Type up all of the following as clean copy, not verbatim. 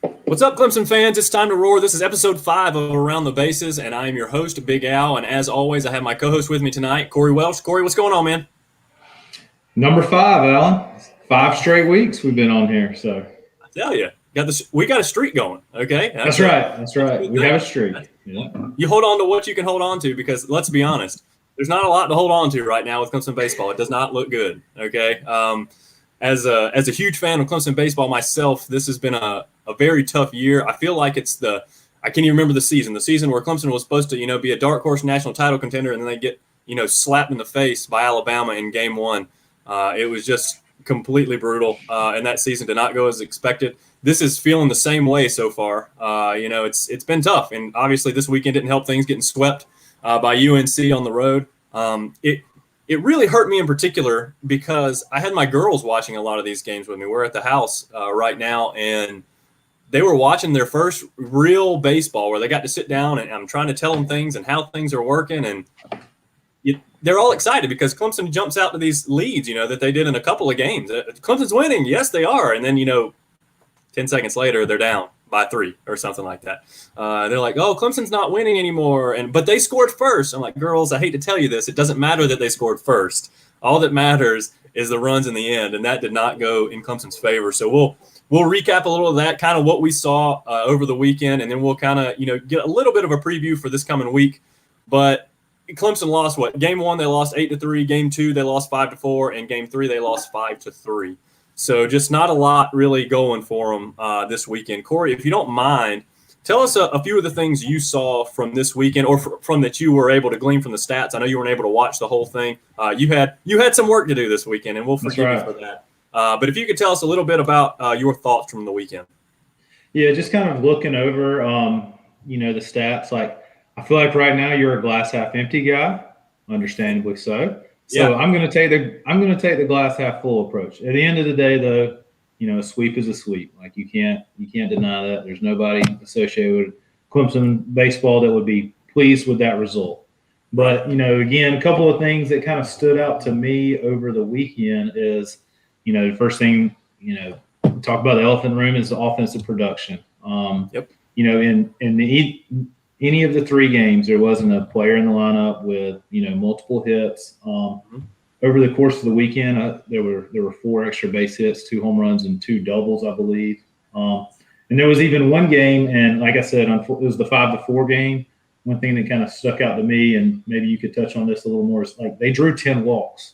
What's up, Clemson fans? It's time to roar. This is episode 5 of Around the Bases, and I am your host, Big Al. And as always, I have my co-host with me tonight, Corey Welsh. Corey, what's going on, man? Number 5, Alan. 5 straight weeks we've been on here. So I tell you, we got a streak going. Okay, that's right. That's right. We have a streak. Yeah. You hold on to what you can hold on to, because let's be honest, there's not a lot to hold on to right now with Clemson baseball. It does not look good. Okay. As a huge fan of Clemson baseball myself, this has been a very tough year. I feel like I can't even remember the season where Clemson was supposed to, be a dark horse national title contender, and then they get, slapped in the face by Alabama in game 1. It was just completely brutal, and that season did not go as expected. This is feeling the same way so far. It's been tough, and obviously this weekend didn't help things, getting swept by UNC on the road. It really hurt me in particular because I had my girls watching a lot of these games with me. We're at the house right now, and they were watching their first real baseball where they got to sit down, and I'm trying to tell them things and how things are working. And they're all excited because Clemson jumps out to these leads, that they did in a couple of games. Clemson's winning. Yes, they are. And then, 10 seconds later, they're down by 3 or something like that. They're like, oh, Clemson's not winning anymore. But they scored first. I'm like, girls, I hate to tell you this. It doesn't matter that they scored first. All that matters is the runs in the end. And that did not go in Clemson's favor. So we'll recap a little of that, kind of what we saw over the weekend. And then we'll kind of, get a little bit of a preview for this coming week. But Clemson lost Game 1, they lost 8-3. Game 2, they lost 5-4. And Game 3, they lost 5-3. So just not a lot really going for them this weekend. Corey, if you don't mind, tell us a few of the things you saw from this weekend, or from that you were able to glean from the stats. I know you weren't able to watch the whole thing. You had some work to do this weekend, and we'll forgive you for that. But if you could tell us a little bit about your thoughts from the weekend. Yeah, just kind of looking over, the stats. Like, I feel like right now you're a glass half empty guy, understandably so. So yeah. I'm going to take the glass half full approach. At the end of the day, though, a sweep is a sweep. Like, you can't deny that. There's nobody associated with Clemson baseball that would be pleased with that result. But, again, a couple of things that kind of stood out to me over the weekend is, the first thing, talk about the elephant in the room is the offensive production. Yep. In any of the 3 games, there wasn't a player in the lineup with, multiple hits. Over the course of the weekend, there were 4 extra base hits, 2 home runs, and 2 doubles, I believe. And there was even one game, and like I said, it was the 5-4 game. One thing that kind of stuck out to me, and maybe you could touch on this a little more, is like they drew 10 walks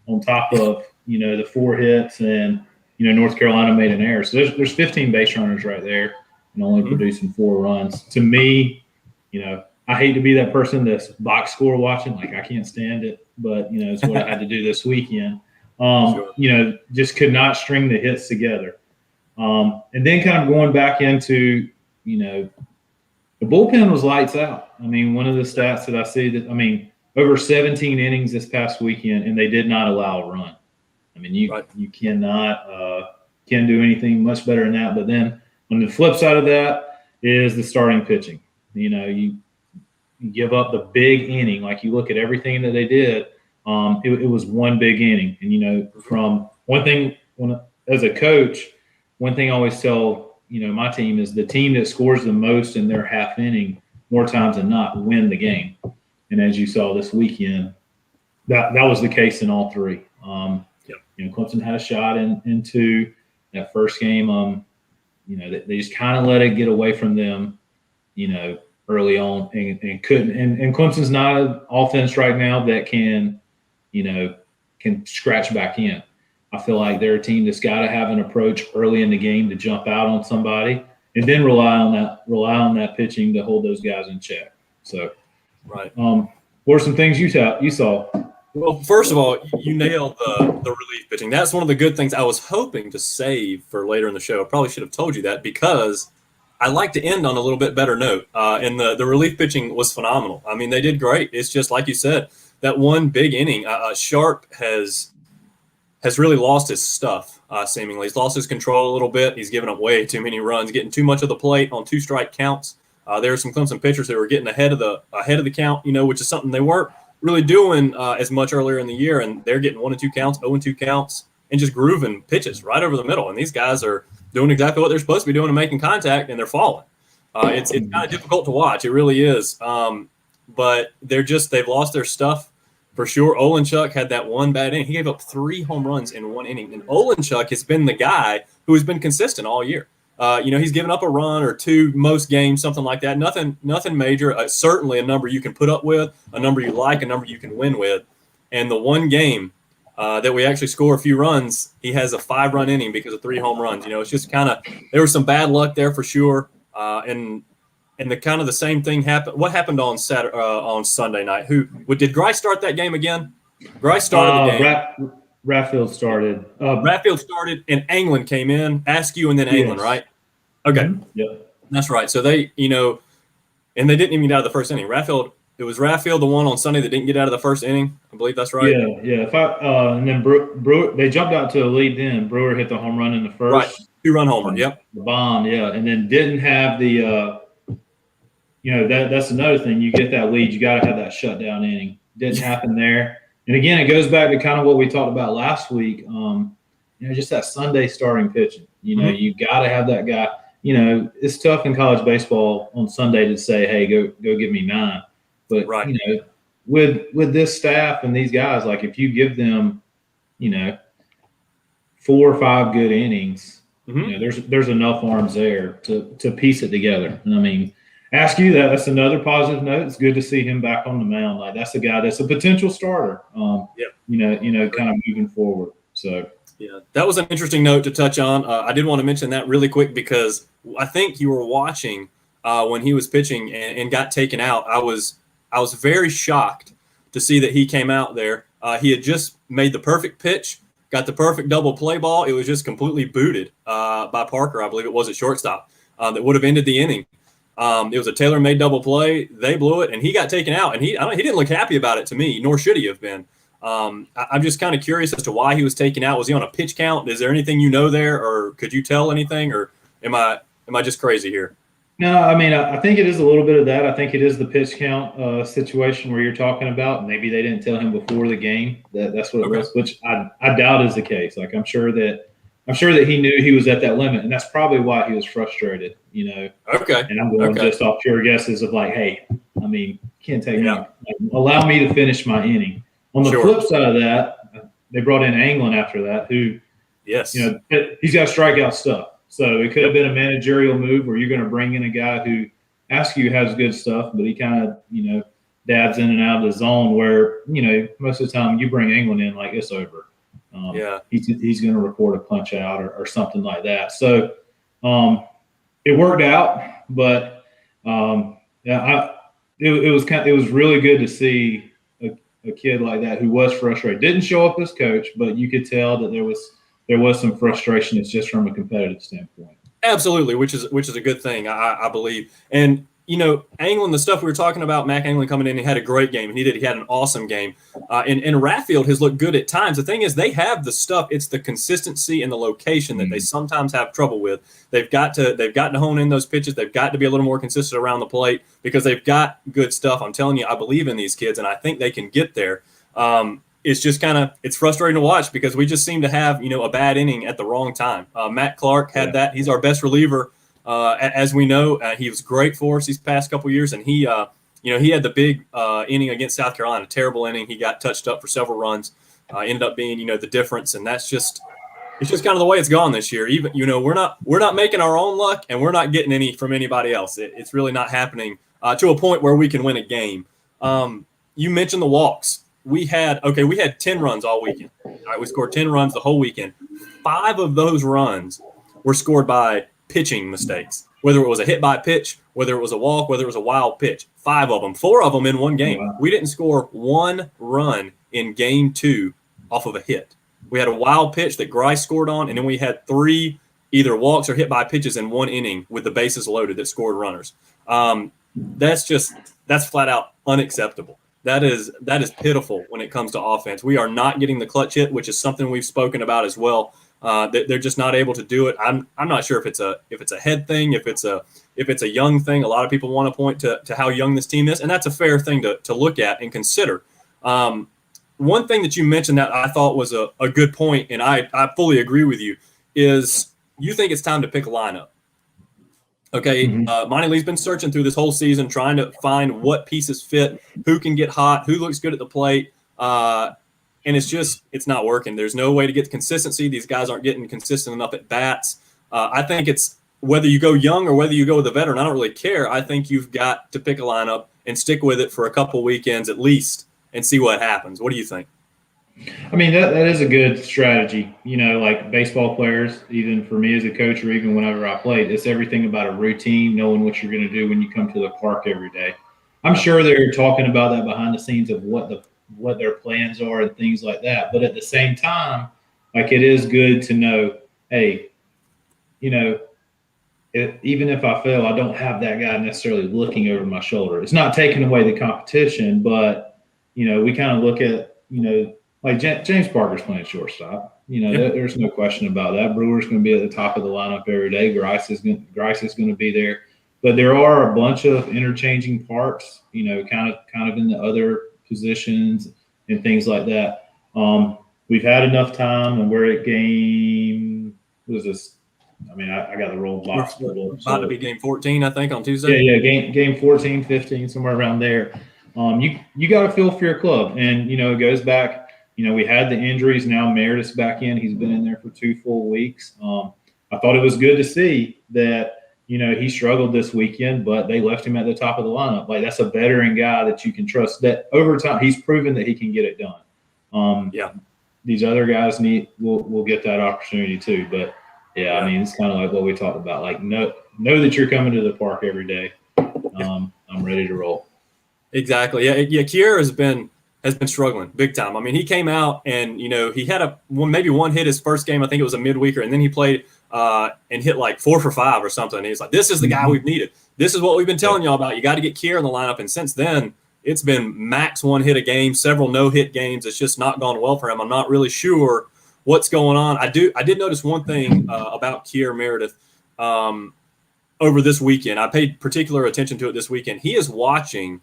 on top of, the 4 hits, and, North Carolina made an error. So there's 15 base runners right there and only producing 4 runs. To me, I hate to be that person that's box score watching. Like, I can't stand it, but, it's what I had to do this weekend. Sure. Just could not string the hits together. And then kind of going back into, the bullpen was lights out. I mean, one of the stats that I see over 17 innings this past weekend, and they did not allow a run. I mean, you cannot can do anything much better than that. But then on the flip side of that is the starting pitching. You give up the big inning. Like, you look at everything that they did, it was one big inning. And, from one thing, as a coach, one thing I always tell, my team is the team that scores the most in their half inning more times than not win the game. And as you saw this weekend, that was the case in all 3. Clemson had a shot into that first game. They just kind of let it get away from them, early on, and couldn't. And Clemson's not an offense right now that can scratch back in. I feel like they're a team that's got to have an approach early in the game to jump out on somebody, and then rely on that pitching to hold those guys in check. So, right. What are some things you saw? Well, first of all, you nailed the relief pitching. That's one of the good things I was hoping to save for later in the show. I probably should have told you that, because I like to end on a little bit better note. And the relief pitching was phenomenal. I mean, they did great. It's just like you said, that one big inning. Sharp has really lost his stuff, seemingly. He's lost his control a little bit. He's given up way too many runs, getting too much of the plate on 2-strike counts. There were some Clemson pitchers that were getting ahead of the count, which is something they weren't really doing as much earlier in the year, and they're getting 1-2 counts, 0-2 counts, and just grooving pitches right over the middle. And these guys are doing exactly what they're supposed to be doing and making contact, and they're falling. It's kind of difficult to watch. It really is. But they've lost their stuff for sure. Olenchuk had that one bad inning. He gave up 3 home runs in one inning. And Olenchuk has been the guy who has been consistent all year. He's given up a run or 2 most games, something like that. Nothing major. Certainly a number you can put up with, a number you like, a number you can win with. And the one game that we actually score a few runs, he has a 5-run inning because of 3 home runs. It's just kind of – there was some bad luck there for sure. And the kind of the same thing happened. What happened on Sunday night? Did Grice start that game again? Grice started the game. Rathfield started. Rathfield started, and Anglin came in. Askew and then Anglin, right? Okay. Mm-hmm. Yep. That's right. So they, and they didn't even get out of the first inning. It was Rathfield, the one on Sunday that didn't get out of the first inning. I believe that's right. Yeah. And then Brewer, they jumped out to a lead then. Brewer hit the home run in the first. Right. 2-run homer. Yep. The bomb, yeah. And then didn't have the that's another thing. You get that lead, you got to have that shutdown inning. Didn't happen there. And again, it goes back to kind of what we talked about last week. Just that Sunday starting pitching. You got to have that guy. It's tough in college baseball on Sunday to say, "Hey, go give me 9." But right. With this staff and these guys, like if you give them, 4 or 5 good innings, there's enough arms there to piece it together. And I mean, ask you that's another positive note. It's good to see him back on the mound. Like that's a guy that's a potential starter. Kind of moving forward. So yeah, that was an interesting note to touch on. I did want to mention that really quick because I think you were watching when he was pitching and got taken out. I was very shocked to see that he came out there. He had just made the perfect pitch, got the perfect double play ball. It was just completely booted by Parker, I believe it was at shortstop, that would have ended the inning. It was a tailor-made double play. They blew it, and he got taken out. And he didn't look happy about it to me, nor should he have been. I'm just kind of curious as to why he was taken out. Was he on a pitch count? Is there anything there, or could you tell anything, or am I just crazy here? No, I mean, I think it is a little bit of that. I think it is the pitch count situation where you're talking about. Maybe they didn't tell him before the game that's what it was, which I doubt is the case. Like I'm sure that he knew he was at that limit, and that's probably why he was frustrated. Okay. And I'm going just off pure guesses of like, hey, I mean, can't take me. Like, allow me to finish my inning. On the flip side of that, they brought in Anglin after that, who, yes, he's got strikeout stuff. So it could have been a managerial move where you're going to bring in a guy who Askew has good stuff, but he kind of, dabs in and out of the zone where, most of the time you bring Anglin in, like it's over. He's going to record a punch out or something like that. So it worked out, but it was really good to see a kid like that who was frustrated. Didn't show up as coach, but you could tell that there was some frustration. It's just from a competitive standpoint. Absolutely, which is a good thing, I believe. And Anglin, the stuff we were talking about, Mac Anglin coming in, he had a great game. He had an awesome game. And Rathfield has looked good at times. The thing is, they have the stuff. It's the consistency and the location that they sometimes have trouble with. They've got to hone in those pitches. They've got to be a little more consistent around the plate because they've got good stuff. I'm telling you, I believe in these kids, and I think they can get there. It's just it's frustrating to watch because we just seem to have, a bad inning at the wrong time. Matt Clark had that. He's our best reliever. As we know, he was great for us these past couple of years, and he had the big inning against South Carolina, terrible inning. He got touched up for several runs, ended up being, the difference, and it's just kind of the way it's gone this year. Even, we're not making our own luck, and we're not getting any from anybody else. It's really not happening to a point where we can win a game. You mentioned the walks. We had 10 runs all weekend. All right, we scored 10 runs the whole weekend. 5 of those runs were scored by pitching mistakes, whether it was a hit by pitch, whether it was a walk, whether it was a wild pitch. 5 of them, 4 of them in one game. Wow. We didn't score 1 run in game 2 off of a hit. We had a wild pitch that Grice scored on, and then we had 3 either walks or hit by pitches in one inning with the bases loaded that scored runners. That's flat out unacceptable. That is pitiful when it comes to offense. We are not getting the clutch hit, which is something we've spoken about as well. They're just not able to do it. I'm not sure if it's a head thing, if it's a young thing. A lot of people want to point to how young this team is, and that's a fair thing to look at and consider. One thing that you mentioned that I thought was a good point, and I fully agree with you, is you think it's time to pick a lineup. Okay, Mm-hmm. Monty Lee's been searching through this whole season, trying to find what pieces fit, who can get hot, who looks good at the plate, and it's not working. There's no way to get consistency. These guys aren't getting consistent enough at bats. I think it's whether you go young or whether you go with a veteran. I don't really care. I think you've got to pick a lineup and stick with it for a couple weekends at least and see what happens. What do you think? I mean, that is a good strategy. Like baseball players, even for me as a coach or even whenever I played, it's everything about a routine, knowing what you're going to do when you come to the park every day. I'm sure they're talking about that behind the scenes of what their plans are and things like that. But at the same time, like it is good to know, hey, even if I fail, I don't have that guy necessarily looking over my shoulder. It's not taking away the competition, but we kind of look at like James Parker's playing shortstop. There's no question about that. Brewer's going to be at the top of the lineup every day. Grice is going to be there, but there are a bunch of interchanging parts. Kind of in the other positions and things like that. We've had enough time, and we're at game. What is this? I mean, I got the roll box pulled up. About to be game 14, I think, on Tuesday. Yeah, game 14, 15, somewhere around there. You got to feel for your club, and it goes back. We had the injuries. Now Meredith's back in. He's been in there for 2 full weeks. I thought it was good to see that he struggled this weekend, but they left him at the top of the lineup. Like that's a veteran guy that you can trust. That over time he's proven that he can get it done. These other guys will get that opportunity too, but. Yeah, I mean, it's kind of like what we talked about. Like, know that you're coming to the park every day. I'm ready to roll. Exactly. Yeah. Kier has been struggling big time. I mean, he came out and he had maybe one hit his first game. I think it was a midweeker, and then he played and hit like 4 for 5 or something. And he's like, "This is the guy we've needed. This is what we've been telling y'all about. You got to get Kier in the lineup." And since then, it's been max 1 hit a game, several no hit games. It's just not gone well for him. I'm not really sure what's going on. I did notice one thing about Kier Meredith over this weekend. I paid particular attention to it this weekend. He is watching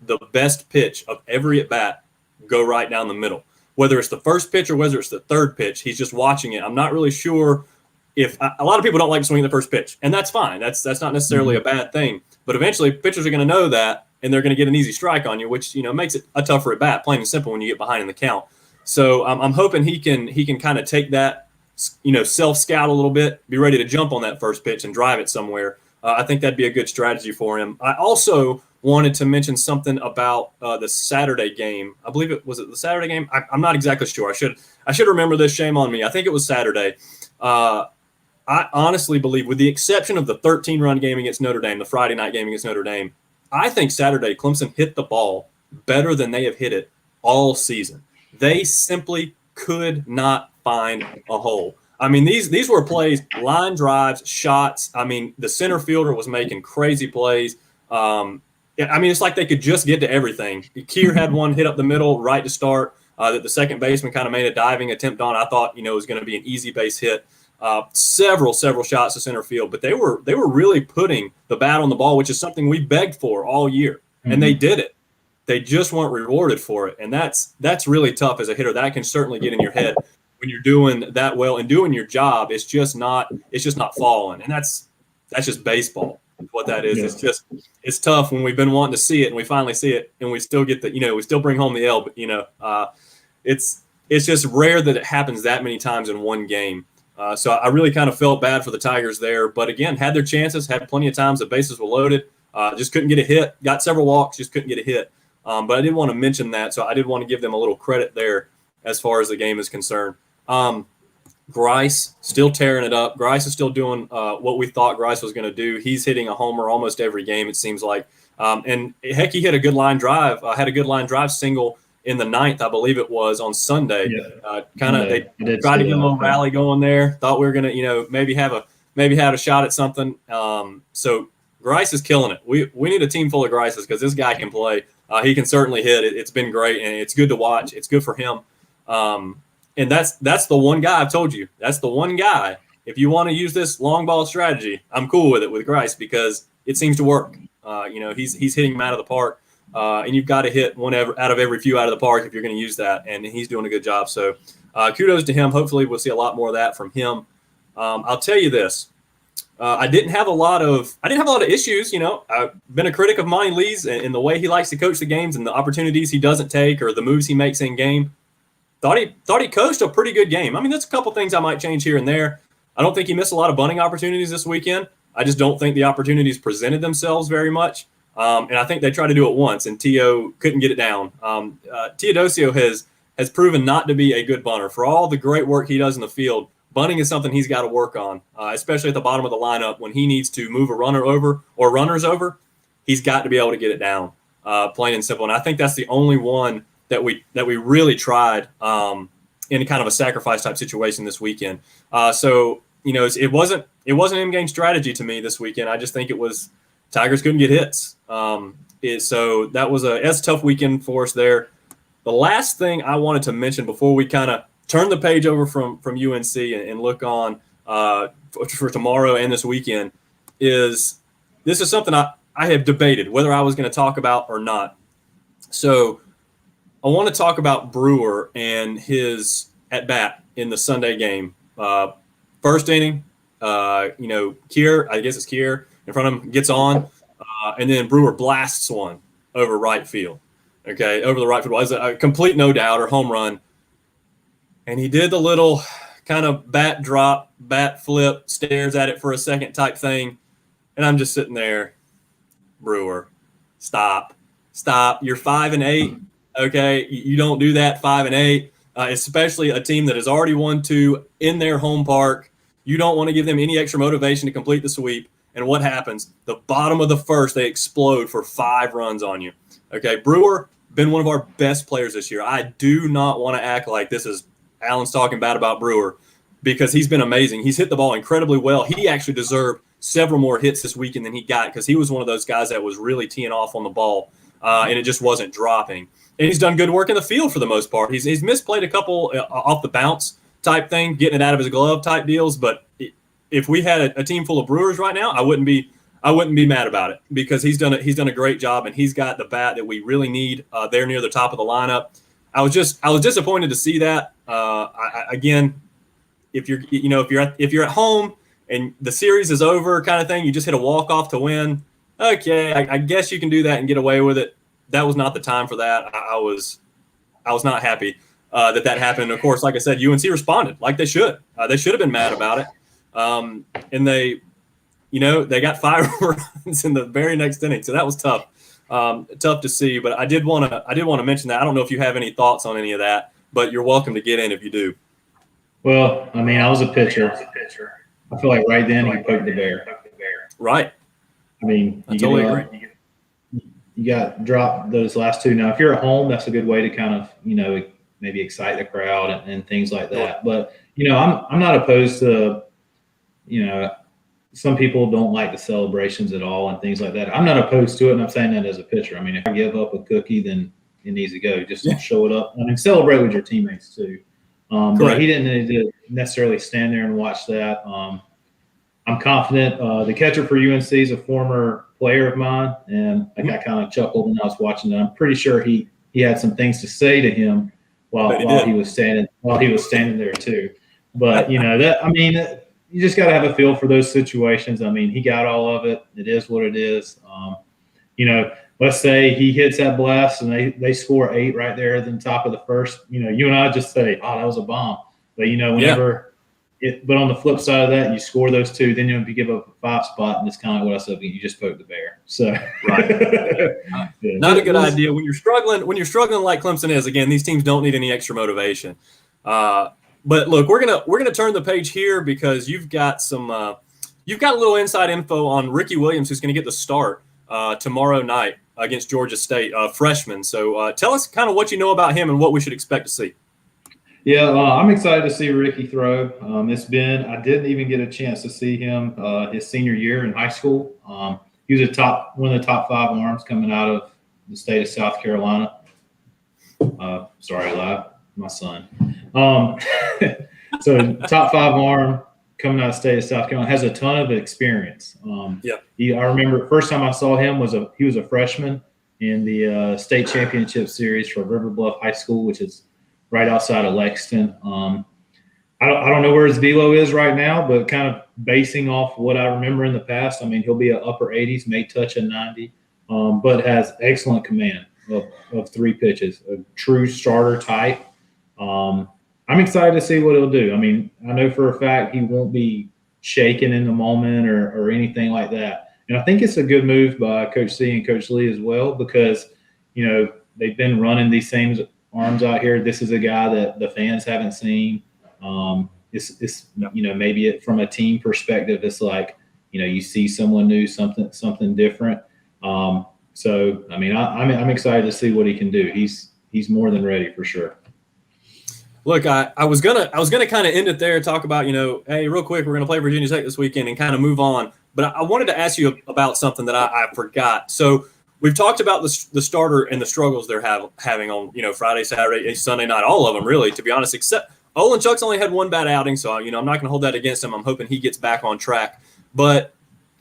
the best pitch of every at bat go right down the middle, whether it's the first pitch or whether it's the third pitch. He's just watching it. I'm not really sure if a lot of people don't like swinging the first pitch, and that's fine. That's not necessarily a bad thing. But eventually, pitchers are going to know that, and they're going to get an easy strike on you, which makes it a tougher at bat, plain and simple, when you get behind in the count. So I'm hoping he can kind of take that, self-scout a little bit, be ready to jump on that first pitch and drive it somewhere. I think that'd be a good strategy for him. I also wanted to mention something about the Saturday game. I believe it was the Saturday game. I'm not exactly sure. I should remember this. Shame on me. I think it was Saturday. I honestly believe, with the exception of the 13-run game against Notre Dame, the Friday night game against Notre Dame, I think Saturday Clemson hit the ball better than they have hit it all season. They simply could not find a hole. I mean, these were plays, line drives, shots. I mean, the center fielder was making crazy plays. I mean, it's like they could just get to everything. Kier had one hit up the middle right to start that the second baseman kind of made a diving attempt on. I thought, it was going to be an easy base hit. Several shots to center field, but they were really putting the bat on the ball, which is something we begged for all year, and they did it. They just weren't rewarded for it, and that's really tough as a hitter. That can certainly get in your head when you're doing that well and doing your job. It's just not falling, and that's just baseball. What that is, it's tough when we've been wanting to see it and we finally see it, and we still get we still bring home the L. But it's just rare that it happens that many times in one game. So I really kind of felt bad for the Tigers there, but again, had their chances, had plenty of times the bases were loaded, just couldn't get a hit. Got several walks, just couldn't get a hit. But I did want to mention that, so I did want to give them a little credit there as far as the game is concerned. Grice still tearing it up. Grice is still doing what we thought Grice was going to do. He's hitting a homer almost every game, it seems like. And heck, he hit a good line drive. Had a good line drive single in the 9th, I believe it was, on Sunday. They tried to get a little rally going there. Thought we were going to, maybe have a shot at something. So Grice is killing it. We need a team full of Grices because this guy can play. He can certainly hit. It's been great, and it's good to watch. It's good for him. And that's the one guy I've told you. That's the one guy. If you want to use this long ball strategy, I'm cool with it with Grice because it seems to work. He's hitting him out of the park, and you've got to hit one out of every few out of the park if you're going to use that, and he's doing a good job. So kudos to him. Hopefully we'll see a lot more of that from him I'll tell you this. I didn't have a lot of issues. I've been a critic of Monty Lee's in the way he likes to coach the games and the opportunities he doesn't take or the moves he makes in game. Thought he coached a pretty good game. I mean, there's a couple things I might change here and there. I don't think he missed a lot of bunting opportunities this weekend. I just don't think the opportunities presented themselves very much. And I think they tried to do it once, and Tio couldn't get it down. Teodosio has proven not to be a good bunter. For all the great work he does in the field, bunting is something he's got to work on, especially at the bottom of the lineup when he needs to move a runner over or runners over. He's got to be able to get it down, plain and simple. And I think that's the only one that we really tried in kind of a sacrifice type situation this weekend. So it wasn't in-game strategy to me this weekend. I just think it was Tigers couldn't get hits. So that was a tough weekend for us there. The last thing I wanted to mention before we kind of turn the page over from UNC and look on for tomorrow and this weekend is this is something I have debated whether I was going to talk about or not. So I want to talk about Brewer and his at-bat in the Sunday game. First inning, Kier, I guess it's Kier, in front of him, gets on, and then Brewer blasts one over right field. Okay, over the right field. It was a complete no-doubter, home run. And he did the little kind of bat drop, bat flip, stares at it for a second type thing. And I'm just sitting there, Brewer, stop. You're 5-8. Okay, you don't do that 5-8, especially a team that has already won 2 in their home park. You don't want to give them any extra motivation to complete the sweep. And what happens? The bottom of the first, they explode for 5 runs on you. Okay, Brewer, been one of our best players this year. I do not want to act like this is Alan's talking bad about Brewer because he's been amazing. He's hit the ball incredibly well. He actually deserved several more hits this weekend than he got because he was one of those guys that was really teeing off on the ball, and it just wasn't dropping. And he's done good work in the field for the most part. He's misplayed a couple off the bounce type thing, getting it out of his glove type deals. But if we had a team full of Brewers right now, I wouldn't be mad about it because he's done a great job and he's got the bat that we really need there near the top of the lineup. I was disappointed to see that. Again, if you're at home and the series is over, kind of thing, you just hit a walk off to win. Okay, I guess you can do that and get away with it. That was not the time for that. I was not happy that happened. And of course, like I said, UNC responded like they should. They should have been mad about it. And they got 5 runs in the very next inning, so that was tough. Tough to see. But I did want to mention that. I don't know if you have any thoughts on any of that, but you're welcome to get in if you do. Well, I mean, I was a pitcher. I feel like right then you poked the bear. Right. I mean, I totally agree. You got dropped those last 2. Now, if you're at home, that's a good way to kind of, maybe excite the crowd and things like that. But, I'm not opposed to, some people don't like the celebrations at all and things like that. I'm not opposed to it, and I'm saying that as a pitcher. I mean, if I give up a cookie, then it needs to go. Just show it up. I mean, celebrate with your teammates too. But he didn't need to necessarily stand there and watch that. I'm confident. The catcher for UNC is a former player of mine, and I kind of chuckled when I was watching that. I'm pretty sure he had some things to say to him while he was standing there too. But you just got to have a feel for those situations. I mean, he got all of it. It is what it is. Let's say he hits that blast and they score 8 right there at the top of the first. You and I just say, "Oh, that was a bomb." But but on the flip side of that, you score those 2, then you give up a 5 spot, and it's kind of like what I said. You just poked the bear. So right. Not a good idea when you're struggling. When you're struggling like Clemson is, again, these teams don't need any extra motivation. But look, we're gonna turn the page here because you've got a little inside info on Ricky Williams, who's going to get the start tomorrow night against Georgia State, freshman. So tell us kind of what you know about him and what we should expect to see. Yeah, I'm excited to see Ricky throw. I didn't even get a chance to see him his senior year in high school. He was one of the top 5 arms coming out of the state of South Carolina. Sorry, my son. So top 5 arm coming out of the state of South Carolina, has a ton of experience. I remember first time I saw him he was a freshman in the state championship series for River Bluff High School, which is right outside of Lexington. I don't know where his velo is right now, but kind of basing off what I remember in the past, I mean, he'll be an upper 80s, may touch a 90, but has excellent command of three pitches, a true starter type. I'm excited to see what he'll do. I mean, I know for a fact he won't be shaken in the moment or anything like that. And I think it's a good move by Coach C and Coach Lee as well because, you know, they've been running these same arms out here. This is a guy that the fans haven't seen. It's you know, maybe from a team perspective, it's like, you know, you see someone new, something different. So I mean, I'm excited to see what he can do. He's more than ready for sure. Look, I was gonna kind of end it there, talk about, you know, hey, real quick, we're gonna play Virginia Tech this weekend and kind of move on. But I wanted to ask you about something that I forgot. So we've talked about the starter and the struggles they're having on, you know, Friday, Saturday, Sunday night, all of them really, to be honest, except Olin Chuck's only had one bad outing, so, you know, I'm not going to hold that against him. I'm hoping he gets back on track. But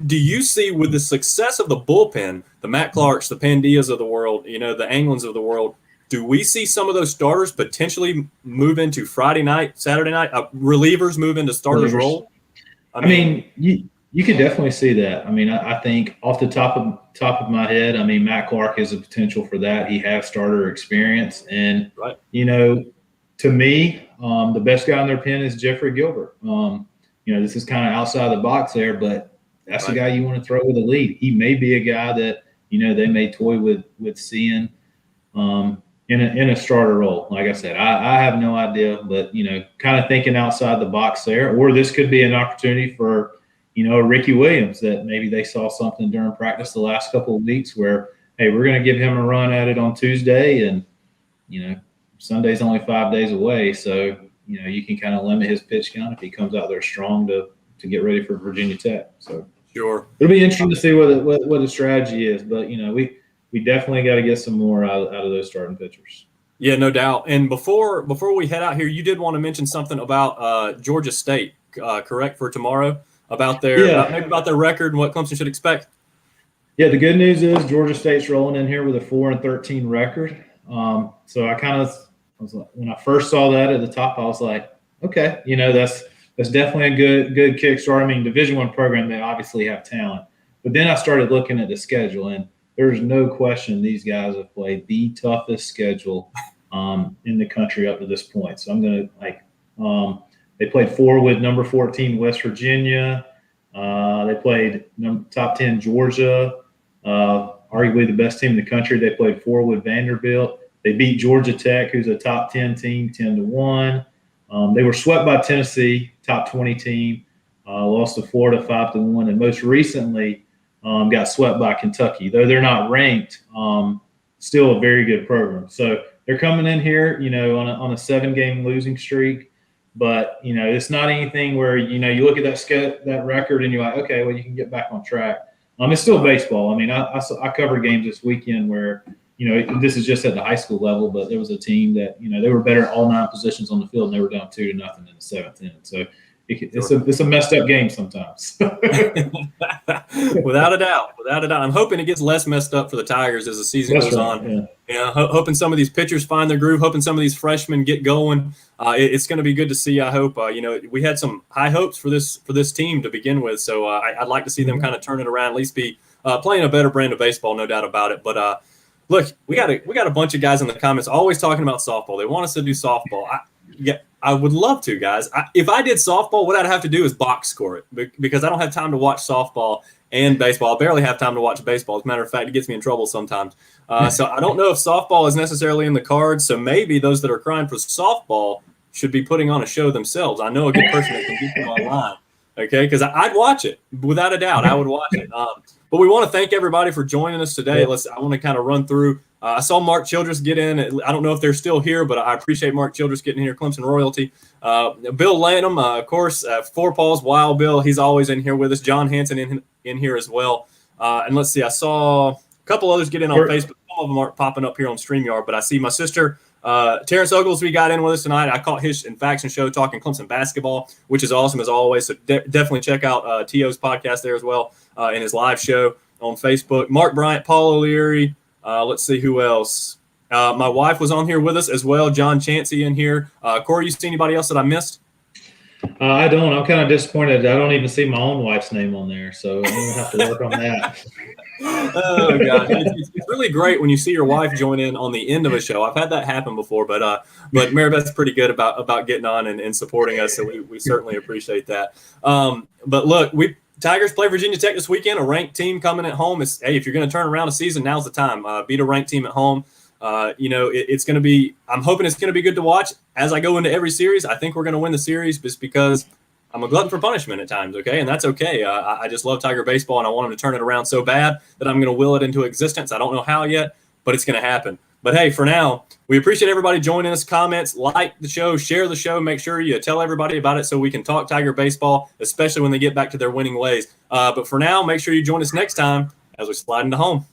do you see, with the success of the bullpen, the Matt Clarks, the Pandias of the world, you know, the Anglins of the world, do we see some of those starters potentially move into Friday night, Saturday night, relievers move into starters' role? I mean, you could definitely see that. I mean, I think off the top of my head, I mean, Matt Clark has a potential for that. He has starter experience, and right. You know, to me, the best guy in their pen is Jeffrey Gilbert. You know, this is kind of outside the box there, but that's the guy you want to throw with a lead. He may be a guy that, you know, they may toy with seeing in a starter role. Like I said, I have no idea, but, you know, kind of thinking outside the box there. Or this could be an opportunity for, you know, Ricky Williams, that maybe they saw something during practice the last couple of weeks where, hey, we're going to give him a run at it on Tuesday, and, you know, Sunday's only 5 days away, so, you know, you can kind of limit his pitch count if he comes out there strong to get ready for Virginia Tech. So sure, it'll be interesting to see what the strategy is, but, you know, we definitely got to get some more out of those starting pitchers. Yeah, no doubt. And before we head out here, you did want to mention something about Georgia State, correct, for tomorrow, about about their record and what Clemson should expect. Yeah, the good news is Georgia State's rolling in here with a 4-13 record. So I was like, when I first saw that at the top, I was like, okay, you know, that's definitely a good kickstart. I mean, Division I program, they obviously have talent, but then I started looking at the schedule, and there's no question these guys have played the toughest schedule in the country up to this point. So I'm going to they played 4 with number 14 West Virginia. They played top 10 Georgia, arguably the best team in the country. They played 4 with Vanderbilt. They beat Georgia Tech, who's a top 10 team, 10-1. They were swept by Tennessee, top 20 team. Lost to Florida 5-1, and most recently got swept by Kentucky. Though they're not ranked, still a very good program. So they're coming in here, you know, on a 7-game losing streak. But, you know, it's not anything where, you know, you look at that record and you're like, okay, well, you can get back on track. It's still baseball. I mean, I covered games this weekend where, you know, this is just at the high school level, but there was a team that, you know, they were better at all 9 positions on the field, and they were down 2-0 in the 7th inning. So it's a messed up game sometimes. Without a doubt. I'm hoping it gets less messed up for the Tigers as the season goes on. Yeah, hoping some of these pitchers find their groove, hoping some of these freshmen get going. It's going to be good to see, I hope. You know, we had some high hopes for this team to begin with, so I'd like to see them kind of turn it around, at least be playing a better brand of baseball, no doubt about it. But look, we got a bunch of guys in the comments always talking about softball. They want us to do softball. I would love to, guys. If I did softball, what I'd have to do is box score it because I don't have time to watch softball and baseball. I barely have time to watch baseball. As a matter of fact, it gets me in trouble sometimes. So I don't know if softball is necessarily in the cards. So maybe those that are crying for softball should be putting on a show themselves. I know a good person that can get them online, okay? Because I'd watch it. Without a doubt, I would watch it. But we want to thank everybody for joining us today. I want to kind of run through. I saw Mark Childress get in. I don't know if they're still here, but I appreciate Mark Childress getting here, Clemson royalty. Bill Lanham, of course, Four Paws, Wild Bill. He's always in here with us. John Hanson in here as well. And let's see, I saw a couple others get in on Facebook. Some of them aren't popping up here on StreamYard, but I see my sister, Terrence Oglesby, got in with us tonight. I caught his Faction show talking Clemson basketball, which is awesome as always. So definitely check out T.O.'s podcast there as well, and his live show on Facebook. Mark Bryant, Paul O'Leary. Let's see who else. My wife was on here with us as well. John Chansey in here. Corey, you see anybody else that I missed? I don't. I'm kind of disappointed. I don't even see my own wife's name on there, so I'm gonna have to work on that. Oh god, it's really great when you see your wife join in on the end of a show. I've had that happen before, but Maribeth's pretty good about getting on and supporting us, so we certainly appreciate that. But look, Tigers play Virginia Tech this weekend, a ranked team coming at home. Hey, if you're going to turn around a season, now's the time. Beat a ranked team at home. It's going to be. I'm hoping it's going to be good to watch as I go into every series. I think we're going to win the series just because I'm a glutton for punishment at times, okay? And that's okay. I just love Tiger baseball, and I want them to turn it around so bad that I'm going to will it into existence. I don't know how yet, but it's going to happen. But, hey, for now, we appreciate everybody joining us. Comments, like the show, share the show. Make sure you tell everybody about it so we can talk Tiger baseball, especially when they get back to their winning ways. But for now, make sure you join us next time as we slide into home.